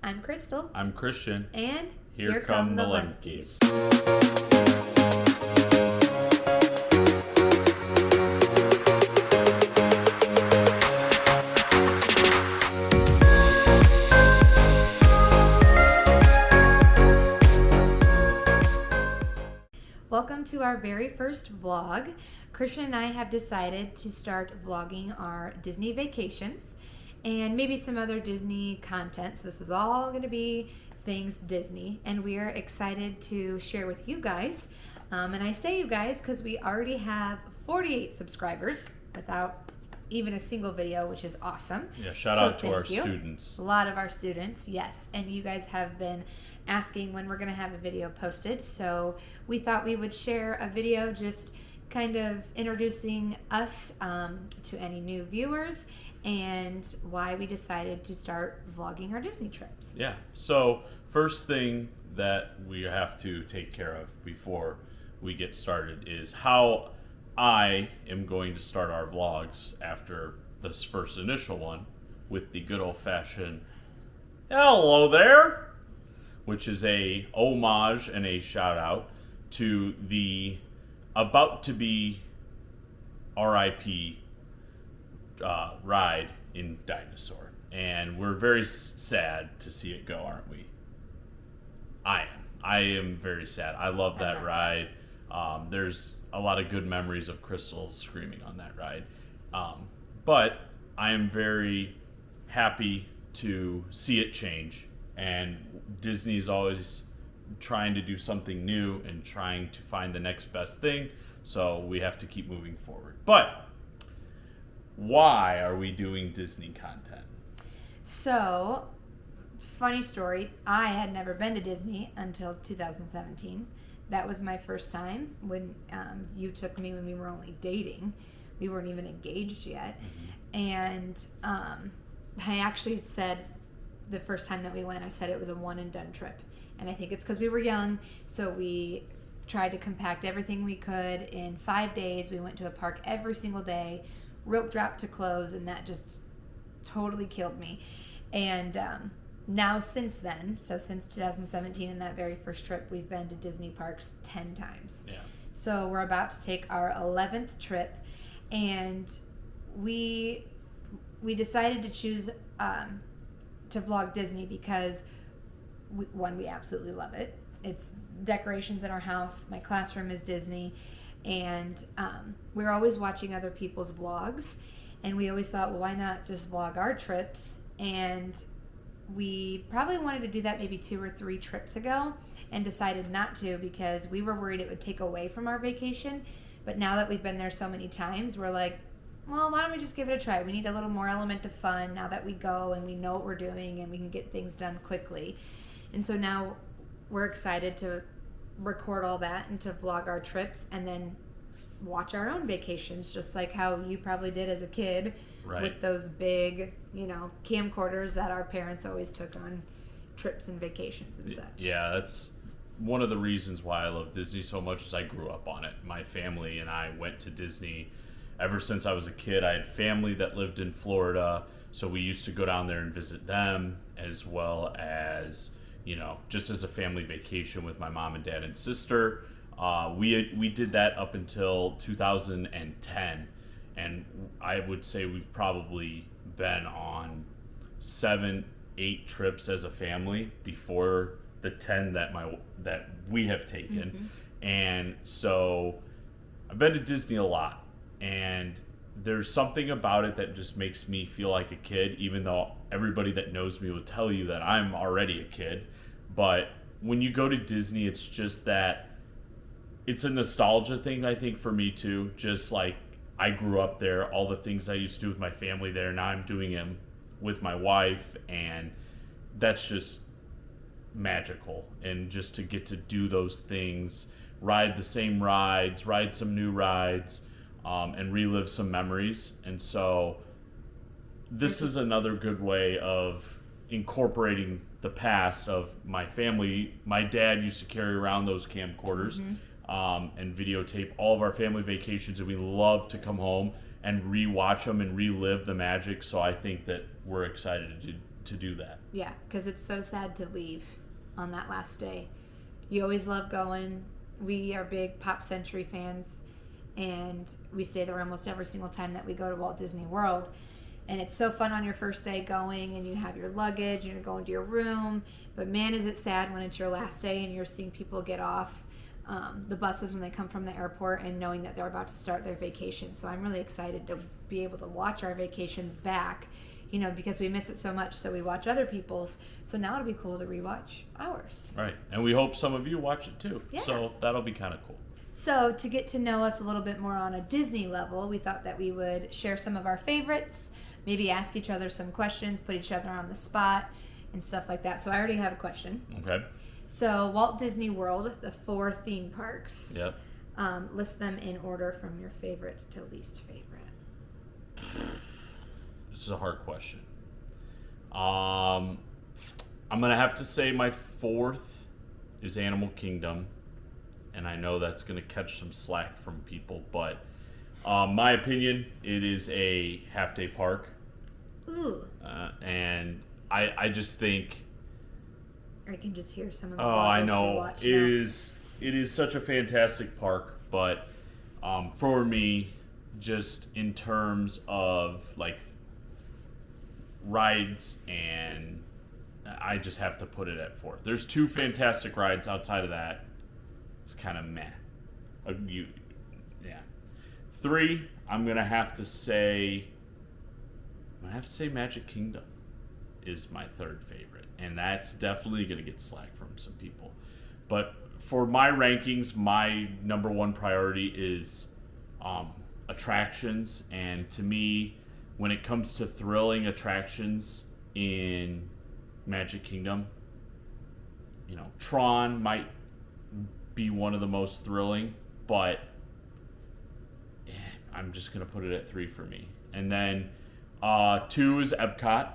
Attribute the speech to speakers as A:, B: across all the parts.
A: I'm Crystal.
B: I'm Christian.
A: And
B: Here come the Lembkes.
A: Welcome to our very first vlog. Christian and I have decided to start vlogging our Disney vacations and maybe some other Disney content. So this is all going to be things Disney, and we are excited to share with you guys. And I say you guys because we already have 48 subscribers without even a single video, which is awesome.
B: Yeah, shout out to our students.
A: A lot of our students, yes. And you guys have been asking when we're going to have a video posted. So we thought we would share a video just kind of introducing us to any new viewers and why we decided to start vlogging our Disney trips.
B: Yeah, so first thing that we have to take care of before we get started is how I am going to start our vlogs after this first initial one with the good old-fashioned hello there, which is a homage and a shout out to the about to be RIP ride in Dinosaur. And we're very sad to see it go, aren't we? I am very sad. I love that ride. There's a lot of good memories of Crystal screaming on that ride. But I am very happy to see it change. And Disney's always trying to do something new and trying to find the next best thing. So we have to keep moving forward. But why are we doing Disney content?
A: So, funny story, I had never been to Disney until 2017. That was my first time when you took me when we were only dating. We weren't even engaged yet. Mm-hmm. And I actually said the first time that we went, I said it was a one and done trip. And I think it's because we were young, so we tried to compact everything we could in 5 days. We went to a park every single day, rope drop to close, and that just totally killed me. And now since then, so since 2017 and that very first trip, we've been to Disney parks 10 times.
B: Yeah.
A: So we're about to take our 11th trip, and we decided to choose to vlog Disney because we absolutely love it. It's decorations in our house. My classroom is Disney, and we're always watching other people's vlogs, and we always thought, well, why not just vlog our trips? And we probably wanted to do that maybe 2 or 3 trips ago and decided not to because we were worried it would take away from our vacation. But now that we've been there so many times, we're like, well, why don't we just give it a try? We need a little more element of fun now that we go and we know what we're doing and we can get things done quickly. And so now we're excited to record all that and to vlog our trips and then watch our own vacations, just like how you probably did as a kid. Right. With those big, camcorders that our parents always took on trips and vacations and such.
B: Yeah, that's one of the reasons why I love Disney so much is I grew up on it. My family and I went to Disney ever since I was a kid. I had family that lived in Florida, so we used to go down there and visit them, as well as, just as a family vacation with my mom and dad and sister. We did that up until 2010, and I would say we've probably been on 7-8 trips as a family before the 10 that we have taken. Mm-hmm. And so I've been to Disney a lot. And there's something about it that just makes me feel like a kid, even though everybody that knows me will tell you that I'm already a kid. But when you go to Disney, it's just that it's a nostalgia thing, I think, for me too. Just like I grew up there, all the things I used to do with my family there, now I'm doing them with my wife, and that's just magical. And just to get to do those things, ride the same rides, ride some new rides, and relive some memories. And so this is another good way of incorporating the past of my family. My dad used to carry around those camcorders. Mm-hmm. And videotape all of our family vacations, and we love to come home and rewatch them and relive the magic. So I think that we're excited to do that.
A: Yeah, because it's so sad to leave on that last day. You always love going. We are big Pop Century fans, and we stay there almost every single time that we go to Walt Disney World. And it's so fun on your first day going, and you have your luggage, and you're going to your room. But man, is it sad when it's your last day and you're seeing people get off the buses when they come from the airport and knowing that they're about to start their vacation. So I'm really excited to be able to watch our vacations back, because we miss it so much. So we watch other people's. So now it'll be cool to rewatch ours.
B: Right. And we hope some of you watch it too.
A: Yeah.
B: So that'll be kind of cool.
A: So to get to know us a little bit more on a Disney level, we thought that we would share some of our favorites, maybe ask each other some questions, put each other on the spot, and stuff like that. So I already have a question.
B: Okay.
A: So Walt Disney World, the 4 theme parks.
B: Yep.
A: List them in order from your favorite to least favorite.
B: This is a hard question. I'm going to have to say my 4th is Animal Kingdom. And I know that's going to catch some slack from people. But my opinion, it is a half-day park.
A: Ooh.
B: And I just think...
A: I can just hear some of the
B: I
A: vloggers we
B: know.
A: watch
B: It is such a fantastic park. But for me, just in terms of like rides, and I just have to put it at 4. There's 2 fantastic rides. Outside of that, it's kind of meh. 3, I'm gonna have to say Magic Kingdom is my 3rd favorite, and that's definitely gonna get slack from some people. But for my rankings, my number 1 priority is attractions, and to me, when it comes to thrilling attractions in Magic Kingdom, Tron might be one of the most thrilling, but I'm just gonna put it at 3 for me. And then 2 is Epcot,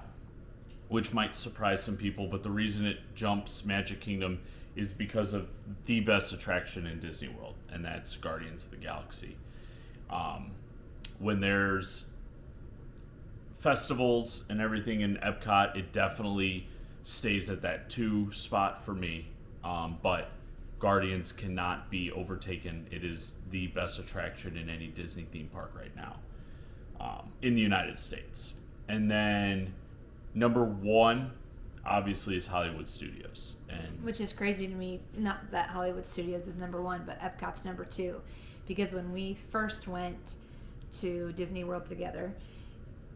B: which might surprise some people, but the reason it jumps Magic Kingdom is because of the best attraction in Disney World, and that's Guardians of the Galaxy. When there's festivals and everything in Epcot, it definitely stays at that 2 spot for me. But Guardians cannot be overtaken. It is the best attraction in any Disney theme park right now in the United States. And then number 1, obviously, is Hollywood Studios.
A: Which is crazy to me, not that Hollywood Studios is number 1, but Epcot's number 2. Because when we first went to Disney World together,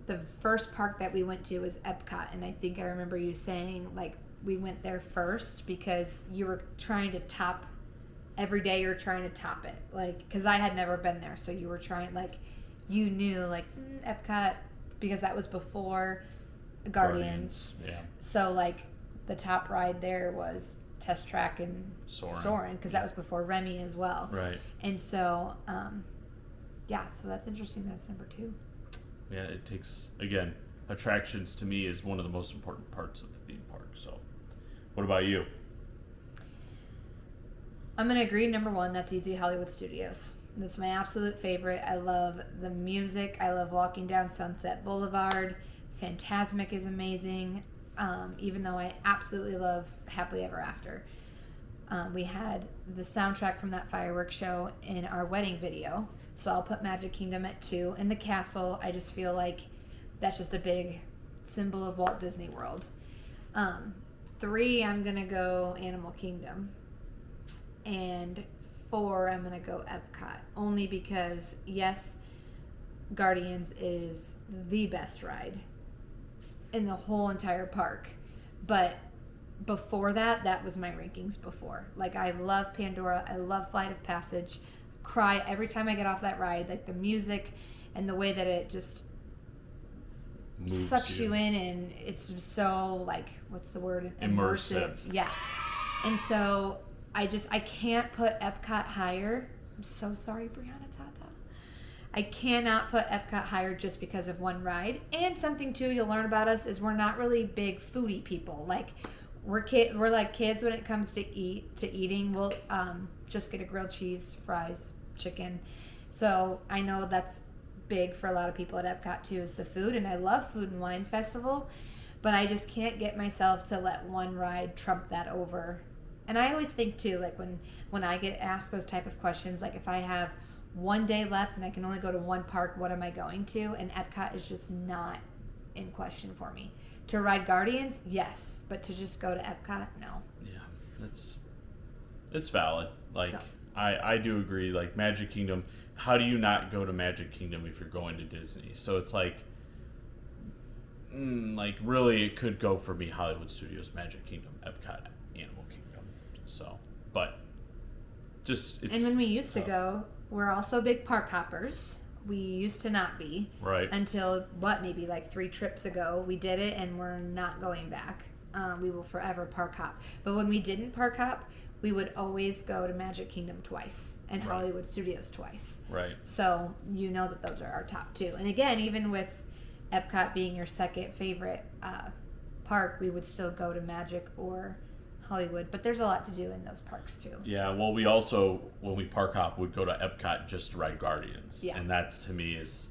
A: the first park that we went to was Epcot. And I think I remember you saying, like, we went there first because you were trying to top every day. You're trying to top it, like, because I had never been there, so you were trying, like, you knew, like, Epcot, because that was before Guardians.
B: Yeah.
A: So, like, the top ride there was Test Track and Soarin', because that was before Remy as well.
B: Right.
A: And so, so that's interesting. That's number 2.
B: Yeah, it takes, again, attractions to me is one of the most important parts of the theme park. So, what about you?
A: I'm going to agree. Number 1, that's easy, Hollywood Studios. That's my absolute favorite. I love the music. I love walking down Sunset Boulevard. Fantasmic is amazing, even though I absolutely love Happily Ever After. We had the soundtrack from that fireworks show in our wedding video, so I'll put Magic Kingdom at 2. And the castle, I just feel like that's just a big symbol of Walt Disney World. 3, I'm going to go Animal Kingdom. And 4, I'm going to go Epcot. Only because, yes, Guardians is the best ride in the whole entire park. But before that, that was my rankings before. Like, I love Pandora. I love Flight of Passage. Cry every time I get off that ride. Like, the music and the way that it just sucks you in, and it's just so, like, what's the word?
B: Immersive.
A: Yeah. And so I can't put Epcot higher. I'm so sorry, Brianna Tata. I cannot put Epcot higher just because of one ride. And something too you'll learn about us is we're not really big foodie people. Like, we're like kids when it comes to eating. We'll just get a grilled cheese, fries, chicken. So I know that's big for a lot of people at Epcot too, is the food, and I love Food and Wine Festival, but I just can't get myself to let one ride trump that over. And I always think too, like when I get asked those type of questions, like if I have one day left and I can only go to one park, what am I going to? And Epcot is just not in question for me. To ride Guardians, yes, but to just go to Epcot, no.
B: Yeah, it's valid. Like
A: So.
B: I do agree. Like Magic Kingdom, how do you not go to Magic Kingdom if you're going to Disney? So it's like really, it could go for me Hollywood Studios, Magic Kingdom, Epcot, Animal Kingdom. So, but just it's.
A: And when we used to go, we're also big park hoppers. We used to not be.
B: Right.
A: Until, maybe like 3 trips ago, we did it and we're not going back. We will forever park hop. But when we didn't park hop, we would always go to Magic Kingdom twice and
B: Right.
A: Hollywood Studios twice.
B: Right.
A: So you know that those are our top 2. And again, even with Epcot being your second favorite park, we would still go to Magic or Hollywood. But there's a lot to do in those parks too.
B: Yeah, well, we also, when we park hop, would go to Epcot just to ride Guardians.
A: Yeah.
B: And that's, to me, is,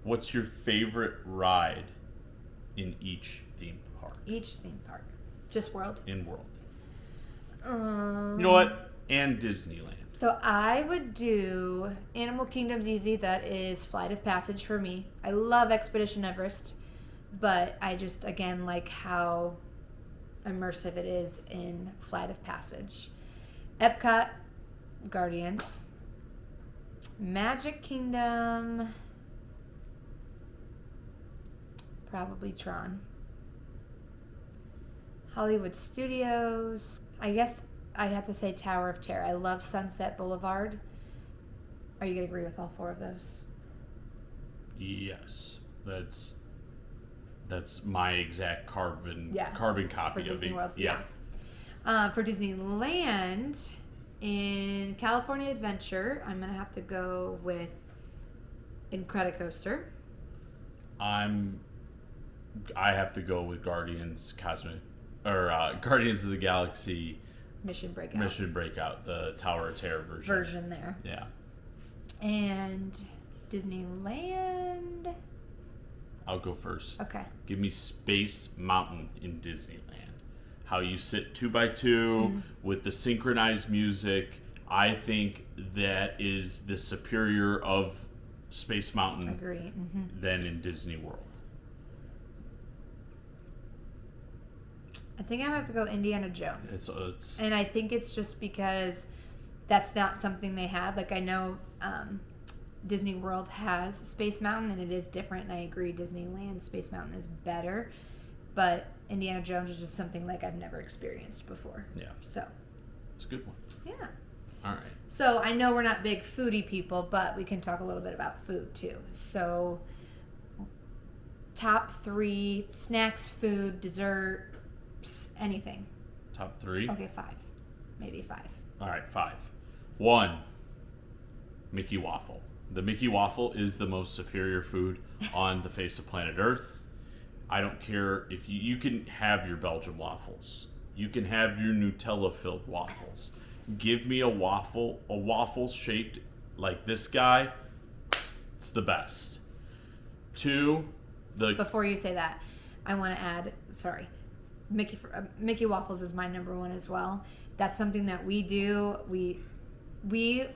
B: what's your favorite ride in each theme park?
A: Each theme park. Just World?
B: In World.
A: You
B: You know what? And Disneyland.
A: So I would do Animal Kingdom's easy. That is Flight of Passage for me. I love Expedition Everest, but I just, again, like how immersive it is in Flight of Passage. Epcot, Guardians. Magic Kingdom, probably Tron. Hollywood Studios, I guess I'd have to say Tower of Terror. I love Sunset Boulevard. Are you going to agree with all 4 of those?
B: Yes. That's my exact carbon copy
A: for
B: of
A: Disney
B: it.
A: World.
B: Yeah.
A: For Disneyland, in California Adventure, I'm going to have to go with Incredicoaster.
B: I have to go with Guardians Guardians of the Galaxy
A: Mission Breakout,
B: the Tower of Terror
A: version there.
B: Yeah.
A: And Disneyland.
B: I'll go first.
A: Okay.
B: Give me Space Mountain in Disneyland. How you sit 2x2 with the synchronized music. I think that is the superior of Space Mountain
A: Agree.
B: than in Disney World.
A: I think I'm going to have to go Indiana Jones.
B: It's
A: And I think it's just because that's not something they have. Like, I know Disney World has Space Mountain, and it is different, and I agree Disneyland Space Mountain is better. But Indiana Jones is just something like I've never experienced before.
B: Yeah.
A: So.
B: It's a good one.
A: Yeah.
B: All right.
A: So I know we're not big foodie people, but we can talk a little bit about food too. So top 3 snacks, food, dessert, anything.
B: Top 3?
A: Okay, 5. Maybe 5.
B: All right, 5. 1, Mickey Waffle. The Mickey Waffle is the most superior food on the face of planet Earth. I don't care if you can have your Belgian waffles. You can have your Nutella-filled waffles. Give me a waffle shaped like this guy. It's the best. 2,
A: Before you say that, I want to add, Mickey Waffles is my number 1 as well. That's something that we do. We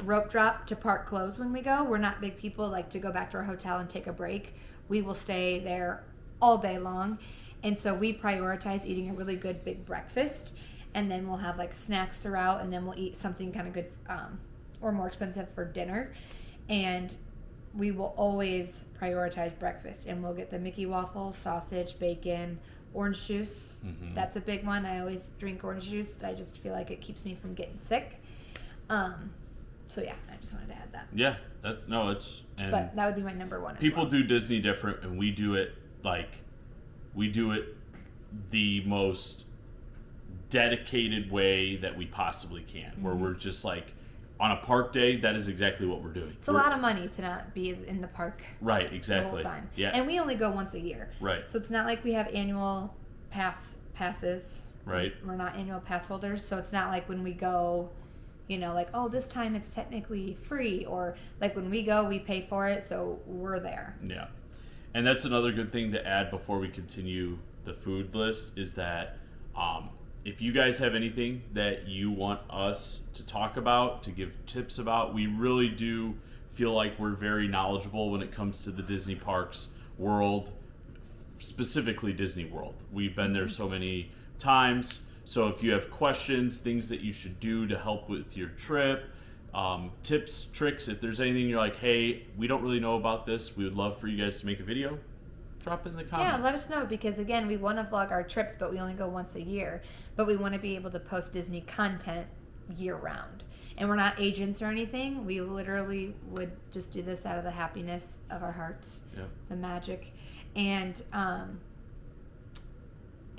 A: rope drop to park close when we go. We're not big people like to go back to our hotel and take a break. We will stay there all day long. And so we prioritize eating a really good big breakfast, and then we'll have like snacks throughout, and then we'll eat something kind of good or more expensive for dinner. And we will always prioritize breakfast, and we'll get the Mickey waffles, sausage, bacon, orange juice. That's a big one. I always drink orange juice. I just feel like it keeps me from getting sick. So yeah, I just wanted to add that.
B: Yeah,
A: But that would be my number 1.
B: People do Disney different, and we do it the most dedicated way that we possibly can, where we're just like, on a park day, that is exactly what we're doing.
A: It's a lot of money to not be in the park.
B: Right, exactly.
A: The whole time.
B: Yeah.
A: And we only go once a year.
B: Right.
A: So it's not like we have annual passes.
B: Right.
A: We're not annual pass holders, so it's not like when we go, like, oh, this time it's technically free, or like when we go, we pay for it, so we're there.
B: Yeah. And that's another good thing to add before we continue the food list is that if you guys have anything that you want us to talk about, to give tips about, we really do feel like we're very knowledgeable when it comes to the Disney parks world, specifically Disney World. We've been there so many times. So if you have questions, things that you should do to help with your trip, tips, tricks, if there's anything you're like, hey, we don't really know about this, we would love for you guys to make a video, drop it in the comments.
A: Yeah, let us know, because again, we want to vlog our trips, but we only go once a year. But we want to be able to post Disney content year round. And we're not agents or anything. We literally would just do this out of the happiness of our hearts, the magic. And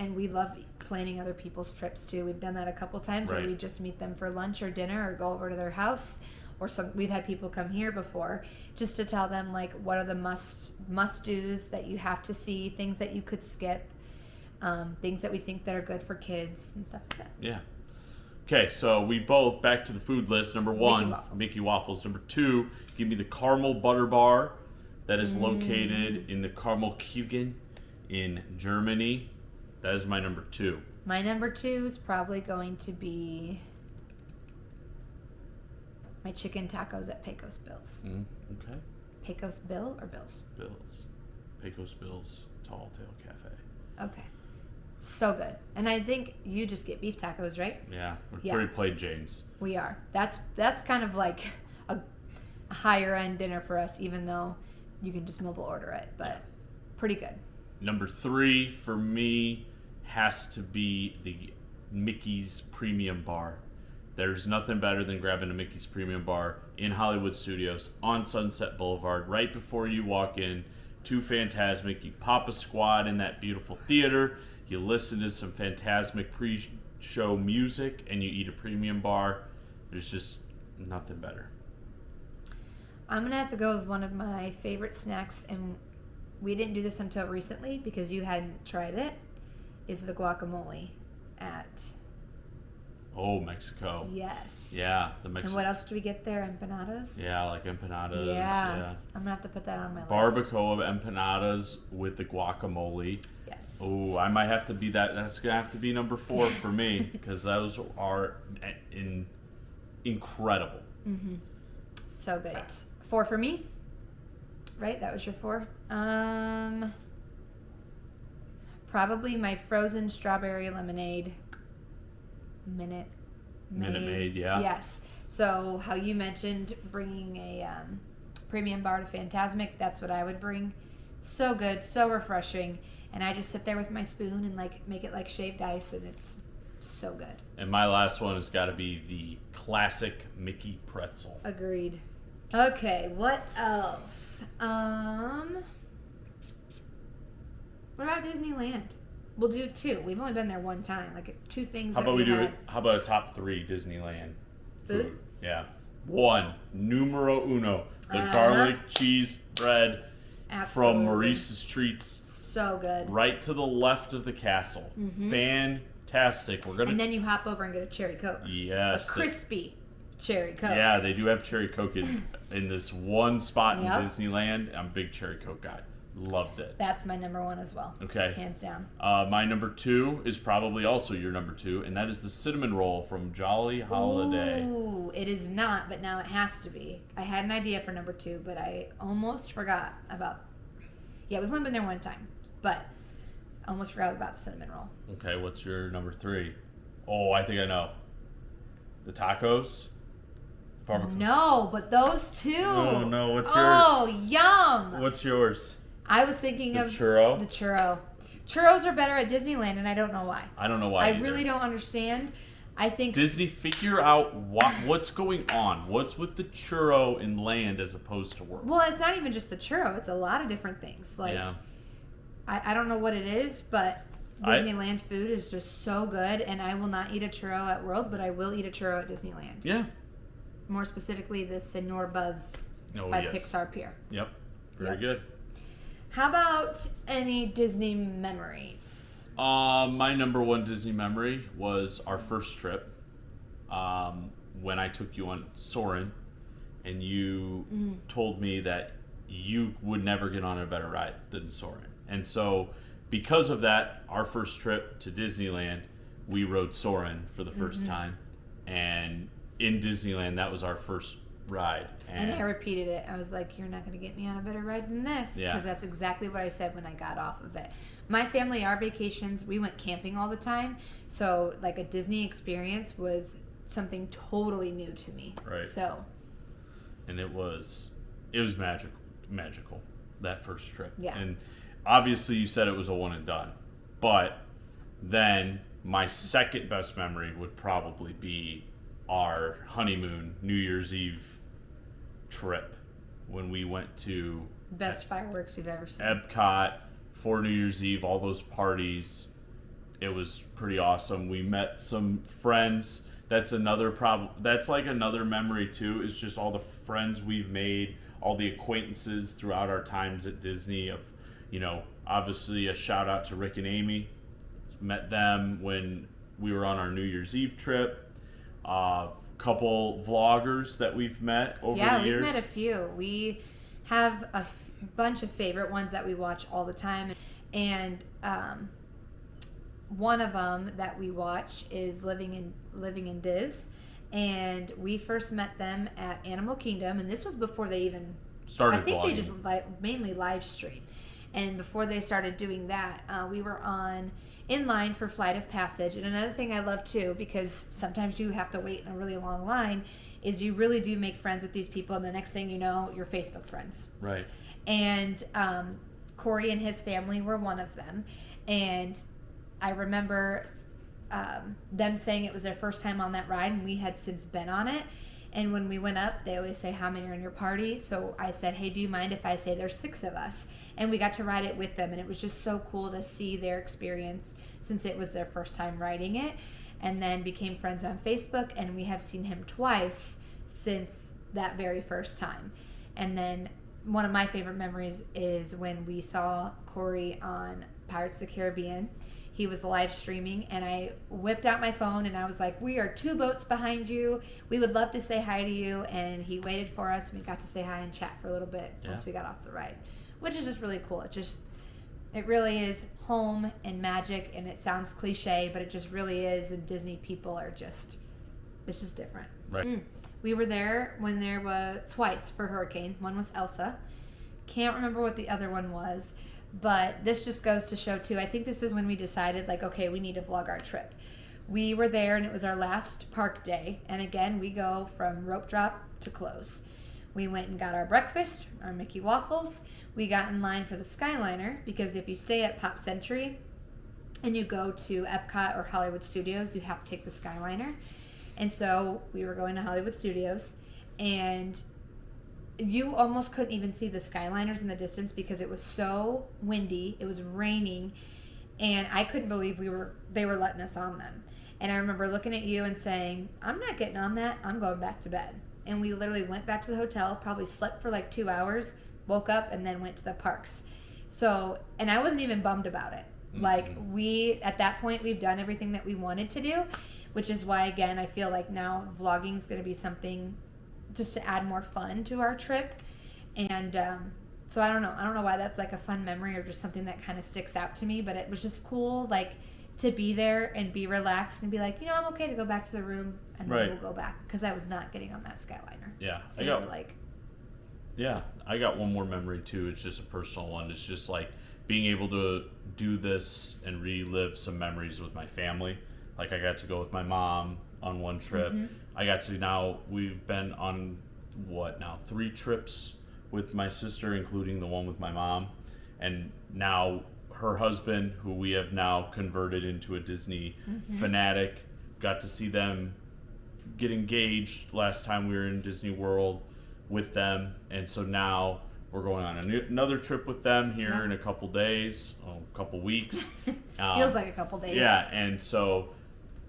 A: we love planning other people's trips too. We've done that a couple times where we just meet them for lunch or dinner or go over to their house. Or we've had people come here before just to tell them like what are the must-dos that you have to see, things that you could skip, things that we think that are good for kids and stuff like that.
B: Yeah. Okay, so we both, back to the food list. Number one, Mickey Waffles. Number two, give me the caramel butter bar that is located in the Kamelkuchen in Germany. That is my number two.
A: My number two is probably going to be my chicken tacos at Pecos Bills.
B: Okay.
A: Pecos Bill or Bills?
B: Bills. Pecos Bills Tall Tale Cafe.
A: Okay. So good. And I think you just get beef tacos, right?
B: Yeah, we're pretty plain Janes.
A: We are. That's kind of like a higher end dinner for us, even though you can just mobile order it, but pretty good.
B: Number three for me has to be the Mickey's Premium Bar. There's nothing better than grabbing a Mickey's Premium Bar in Hollywood Studios on Sunset Boulevard right before you walk in to Fantasmic. You pop a squad in that beautiful theater, you listen to some Fantasmic pre-show music, and you eat a premium bar. There's just nothing better.
A: I'm going to have to go with one of my favorite snacks, and we didn't do this until recently because you hadn't tried it, is the guacamole at...
B: Oh, Mexico.
A: Yes.
B: Yeah, the Mexico.
A: And what else do we get there? Empanadas?
B: Yeah, like empanadas.
A: Yeah. I'm going to have to put that on my list.
B: Barbacoa empanadas with the guacamole.
A: Yes.
B: Oh, I might have to be that. That's going to have to be number 4 for me because those are incredible.
A: Mm-hmm. So good. 4 for me? Right? That was your 4? Probably my frozen strawberry lemonade. Minute Maid,
B: yeah.
A: Yes. So how you mentioned bringing a premium bar to Fantasmic, that's what I would bring. So good, so refreshing, and I just sit there with my spoon and like make it like shaved ice, and it's so good.
B: And my last one has got to be the classic Mickey pretzel.
A: Agreed. Okay, what else? What about Disneyland? We'll do 2. We've only been there one time. Like 2 things.
B: How about we do it? How about a top 3 Disneyland food? Yeah. 1, numero uno, the garlic cheese bread from Maurice's Treats.
A: So good.
B: Right to the left of the castle. Mm-hmm. Fantastic.
A: And then you hop over and get a cherry Coke.
B: Yes.
A: A crispy cherry Coke.
B: Yeah, they do have cherry Coke in this one spot in Disneyland. I'm a big cherry Coke guy. Loved it.
A: That's my number 1 as well.
B: Okay.
A: Hands down.
B: My number 2 is probably also your number 2, and that is the cinnamon roll from Jolly Holiday.
A: Ooh, it is not, but now it has to be. I had an idea for number 2, but I almost forgot about... Yeah, we've only been there one time, but I almost forgot about the cinnamon roll.
B: Okay, what's your number 3? Oh, I think I know. The tacos?
A: Barbecue. No, but those 2.
B: Oh, no. What's yours?
A: Oh, yum.
B: What's yours?
A: I was thinking of
B: churro.
A: The churro. Churros are better at Disneyland, and I don't know why.
B: I don't know why.
A: I really don't understand. I think
B: Disney, figure out what's going on. What's with the churro in land as opposed to world?
A: Well, it's not even just the churro. It's a lot of different things. Like, I don't know what it is, but Disneyland food is just so good, and I will not eat a churro at World, but I will eat a churro at Disneyland.
B: Yeah.
A: More specifically, the Senor Buzz by Pixar Pier.
B: Yep. Very good.
A: How about any Disney memories?
B: My number 1 Disney memory was our first trip when I took you on Soarin', and you told me that you would never get on a better ride than Soarin'. And so, because of that, our first trip to Disneyland, we rode Soarin' for the first time. And in Disneyland, that was our first ride.
A: And I repeated it. I was like, you're not going to get me on a better ride than this. Because that's exactly what I said when I got off of it. My family, our vacations, we went camping all the time. So, like, a Disney experience was something totally new to me.
B: Right.
A: So.
B: And it was magical, that first trip.
A: Yeah.
B: And obviously you said it was a one and done. But then my second best memory would probably be our honeymoon New Year's Eve trip when we went to
A: Best fireworks we've ever seen.
B: Epcot for New Year's Eve, all those parties. It was pretty awesome. We met some friends. That's another problem. That's like another memory too, is just all the friends we've made, all the acquaintances throughout our times at Disney. Of, obviously a shout out to Rick and Amy. Met them when we were on our New Year's Eve trip. Couple vloggers that we've met over the years.
A: Yeah, we've met a few. We have a bunch of favorite ones that we watch all the time, and one of them that we watch is Living in Diz, and we first met them at Animal Kingdom, and this was before they even
B: started.
A: I think
B: vlogging.
A: they just mainly live stream, and before they started doing that, we were in line for Flight of Passage. And another thing I love too, because sometimes you have to wait in a really long line, is you really do make friends with these people, and the next thing you know, you're Facebook friends.
B: Right.
A: And Corey and his family were one of them, and I remember them saying it was their first time on that ride, and we had since been on it. And when we went up, they always say, how many are in your party? So I said, hey, do you mind if I say there's 6 of us? And we got to ride it with them, and it was just so cool to see their experience since it was their first time riding it. And then became friends on Facebook, and we have seen him twice since that very first time. And then one of my favorite memories is when we saw Corey on Pirates of the Caribbean. He was live streaming, and I whipped out my phone, and I was like, we are 2 boats behind you. We would love to say hi to you. And he waited for us, and we got to say hi and chat for a little bit once we got off the ride, which is just really cool. It really is home and magic, and it sounds cliche, but it just really is. And Disney people are it's just different.
B: Right.
A: We were there when there was twice for Hurricane. One was Elsa. Can't remember what the other one was. But this just goes to show, too, I think this is when we decided, like, okay, we need to vlog our trip. We were there, and it was our last park day. And, again, we go from rope drop to close. We went and got our breakfast, our Mickey waffles. We got in line for the Skyliner, because if you stay at Pop Century and you go to Epcot or Hollywood Studios, you have to take the Skyliner. And so we were going to Hollywood Studios, and you almost couldn't even see the Skyliners in the distance because it was so windy. It was raining, and I couldn't believe they were letting us on them. And I remember looking at you and saying, I'm not getting on that. I'm going back to bed. And we literally went back to the hotel, probably slept for like 2 hours, woke up, and then went to the parks. So, and I wasn't even bummed about it. Like, at that point, we've done everything that we wanted to do, which is why, again, I feel like now vlogging is going to be something just to add more fun to our trip. And so I don't know why that's like a fun memory or just something that kind of sticks out to me, but it was just cool, like, to be there and be relaxed and be like, I'm okay to go back to the room, and then we'll go back, because I was not getting on that Skyliner.
B: Yeah, I got one more memory too. It's just a personal one. It's just like being able to do this and relive some memories with my family. Like, I got to go with my mom on one trip. We've been on 3 trips with my sister, including the one with my mom, and now her husband, who we have now converted into a Disney fanatic. Got to see them get engaged last time we were in Disney World with them, and so now we're going on another trip with them here in a couple days, a couple weeks.
A: Feels like a couple days.
B: Yeah, and so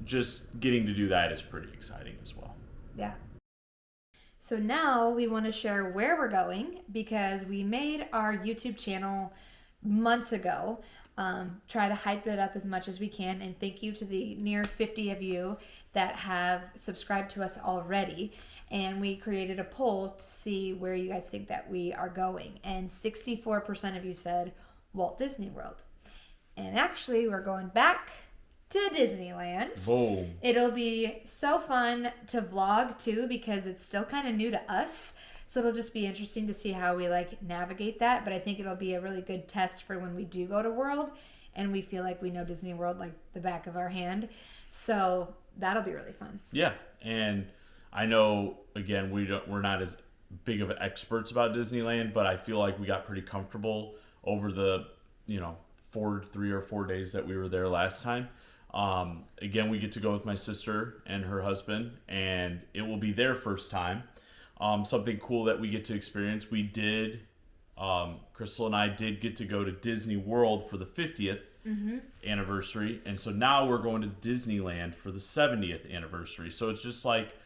B: just getting to do that is pretty exciting as well.
A: Yeah. So now we want to share where we're going, because we made our YouTube channel months ago. try to hype it up as much as we can. And thank you to the near 50 of you that have subscribed to us already. And we created a poll to see where you guys think that we are going. And 64% of you said Walt Disney World. And actually, we're going back to Disneyland.
B: Boom.
A: It'll be so fun to vlog too, because it's still kind of new to us. So it'll just be interesting to see how we like navigate that. But I think it'll be a really good test for when we do go to World and we feel like we know Disney World like the back of our hand. So that'll be really fun.
B: Yeah. And I know, again, we're not as big of experts about Disneyland, but I feel like we got pretty comfortable over the, 3 or 4 days that we were there last time. Again, we get to go with my sister and her husband, and it will be their first time. Something cool that we get to experience. We did, Crystal and I did get to go to Disney World for the 50th anniversary. And so now we're going to Disneyland for the 70th anniversary. So it's just like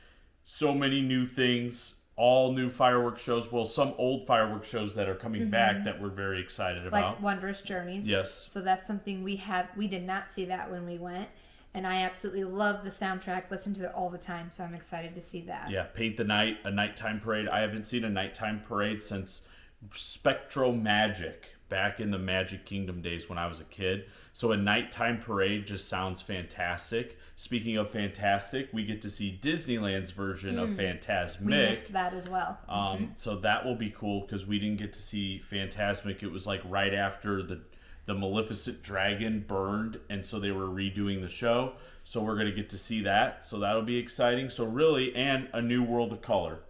B: so many new things, all new fireworks shows. Well, some old fireworks shows that are coming back that we're very excited about.
A: Like Wondrous Journeys.
B: Yes.
A: So that's something we did not see that when we went. And I absolutely love the soundtrack, listen to it all the time. So I'm excited to see that.
B: Yeah, Paint the Night, a nighttime parade. I haven't seen a nighttime parade since Spectro Magic, back in the Magic Kingdom days when I was a kid. So a nighttime parade just sounds fantastic. Speaking of fantastic, we get to see Disneyland's version of Fantasmic.
A: We missed that as well.
B: So that will be cool because we didn't get to see Fantasmic. It was like right after the Maleficent dragon burned, and so they were redoing the show. So we're going to get to see that. So that'll be exciting. So really, and a new World of Color.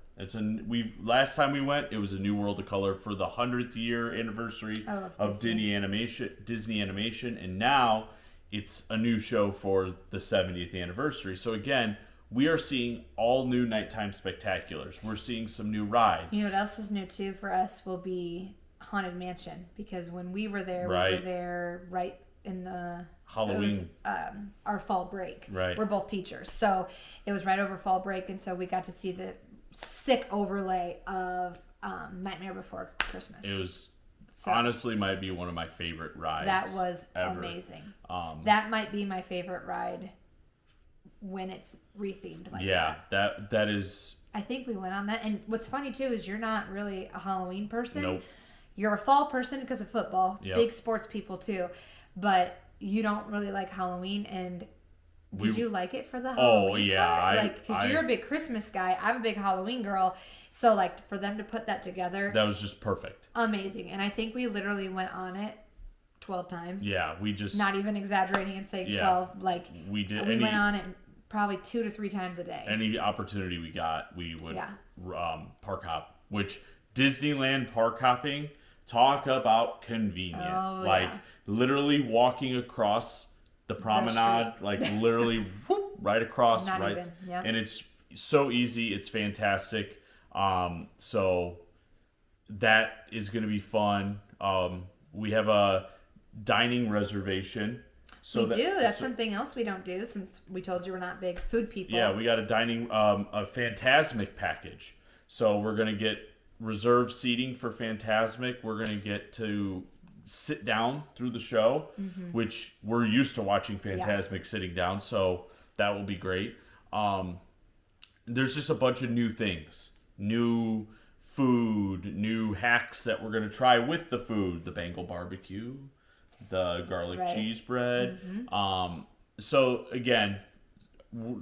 B: Last time we went, it was a new World of Color for the 100th year anniversary of Disney Animation, and now it's a new show for the 70th anniversary. So again, we are seeing all new nighttime spectaculars. We're seeing some new rides.
A: You know what else is new too for us will be Haunted Mansion, because when we were there,
B: Right.
A: we were there right in the
B: Halloween.
A: It was, our fall break.
B: Right.
A: We're both teachers, so it was right over fall break, and so we got to see the sick overlay of Nightmare Before Christmas.
B: It was honestly might be one of my favorite rides.
A: That was
B: ever.
A: amazing. That might be my favorite ride when it's rethemed like that.
B: that is.
A: I think we went on that, and what's funny too is you're not really a Halloween person.
B: Nope.
A: You're a fall person because of football.
B: Yep.
A: Big sports people too, but you don't really like Halloween. And did you like it for the Halloween?
B: Oh yeah,
A: because you're a big Christmas guy. I'm a big Halloween girl. So like for them to put that together,
B: that was just perfect.
A: Amazing. And I think we literally went on it 12 times.
B: Yeah, we just
A: not even exaggerating and saying 12. Like
B: we did.
A: We went on it probably 2 to 3 times a day.
B: Any opportunity we got, we would park hop. Which Disneyland park hopping. Talk about convenient. Literally walking across the promenade, like literally right across.
A: Not
B: right,
A: even, yep.
B: And it's so easy. It's fantastic. So that is going to be fun. We have a dining reservation. So
A: we do. That's something else we don't do since we told you we're not big food people.
B: Yeah, we got a dining, a Fantasmic package. So we're going to get reserved seating for Fantasmic. We're going to get to sit down through the show, which we're used to watching Fantasmic sitting down. So that will be great. There's just a bunch of new things, new food, new hacks that we're going to try with the food, the Bengal barbecue, the garlic cheese bread. So again,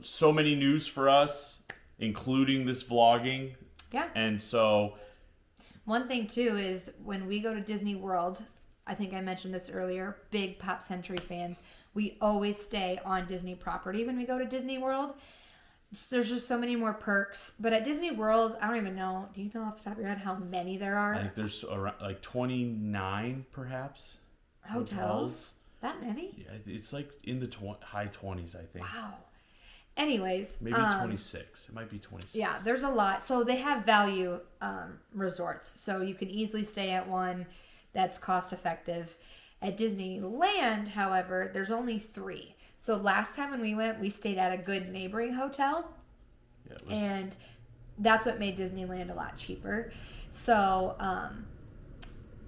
B: so many news for us, including this vlogging.
A: Yeah.
B: And so
A: one thing too is when we go to Disney World, I think I mentioned this earlier, big Pop Century fans, we always stay on Disney property when we go to Disney World. There's just so many more perks. But at Disney World, I don't even know. Do you know off the top of your head how many there are?
B: I think there's around like 29 perhaps.
A: Hotels? That many?
B: Yeah, it's like in the high 20s, I think.
A: Wow. Anyways.
B: Maybe 26. It might be 26.
A: Yeah, there's a lot. So they have value resorts. So you can easily stay at one that's cost effective. At Disneyland, however, there's only 3. So last time when we went, we stayed at a good neighboring hotel.
B: Yeah,
A: and that's what made Disneyland a lot cheaper. So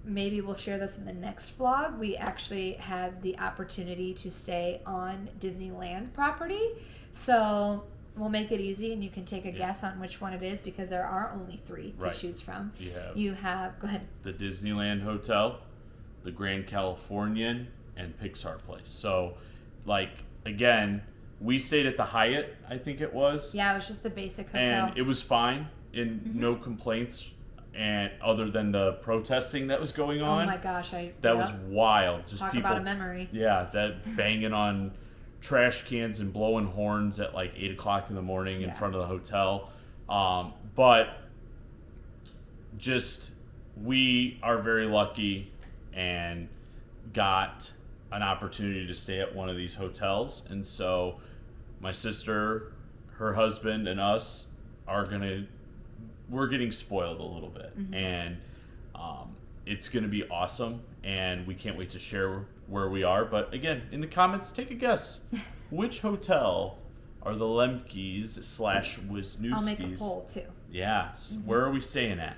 A: maybe we'll share this in the next vlog. We actually had the opportunity to stay on Disneyland property. So we'll make it easy and you can take a guess on which one it is because there are only 3 to choose from. You have, go ahead.
B: The Disneyland Hotel, the Grand Californian, and Pixar Place. So, like, again, we stayed at the Hyatt, I think it was.
A: Yeah, it was just a basic hotel.
B: And it was fine, and no complaints, and other than the protesting that was going on.
A: Oh my gosh,
B: that was wild. Just
A: talk
B: people,
A: about a memory.
B: Yeah, that banging on trash cans and blowing horns at like 8 o'clock in the morning in front of the hotel. But just, we are very lucky and got an opportunity to stay at one of these hotels, and so my sister, her husband, and us we're getting spoiled a little bit, and it's gonna be awesome, and we can't wait to share where we are. But again, in the comments, take a guess. Which hotel are the Lembkes / Wisniewskis?
A: I'll make a poll too.
B: Yeah, where are we staying at?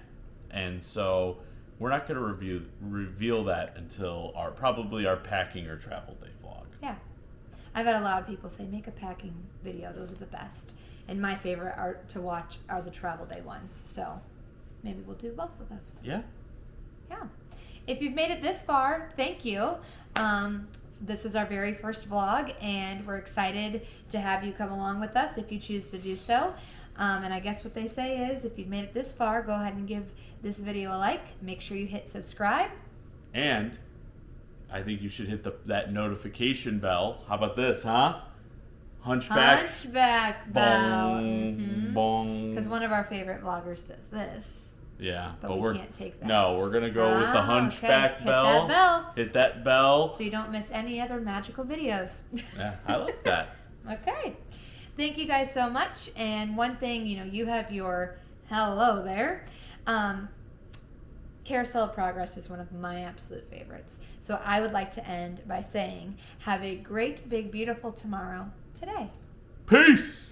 B: And so we're not going to reveal that until probably our packing or travel day vlog.
A: Yeah. I've had a lot of people say, make a packing video. Those are the best. And my favorite to watch are the travel day ones. So maybe we'll do both of those.
B: Yeah.
A: Yeah. If you've made it this far, thank you. This is our very first vlog, and we're excited to have you come along with us if you choose to do so. And I guess what they say is, if you've made it this far, go ahead and give this video a like. Make sure you hit subscribe.
B: And I think you should hit that notification bell. How about this, huh? Hunchback
A: bell.
B: Bong.
A: Because one of our favorite vloggers does this.
B: Yeah,
A: but we can't take that.
B: No, we're going to go with the hunchback bell.
A: Hit that bell.
B: Hit that bell.
A: So you don't miss any other magical videos.
B: Yeah, I like that.
A: Okay. Thank you guys so much. And one thing, you have your hello there. Carousel of Progress is one of my absolute favorites. So I would like to end by saying, have a great, big, beautiful tomorrow today.
B: Peace!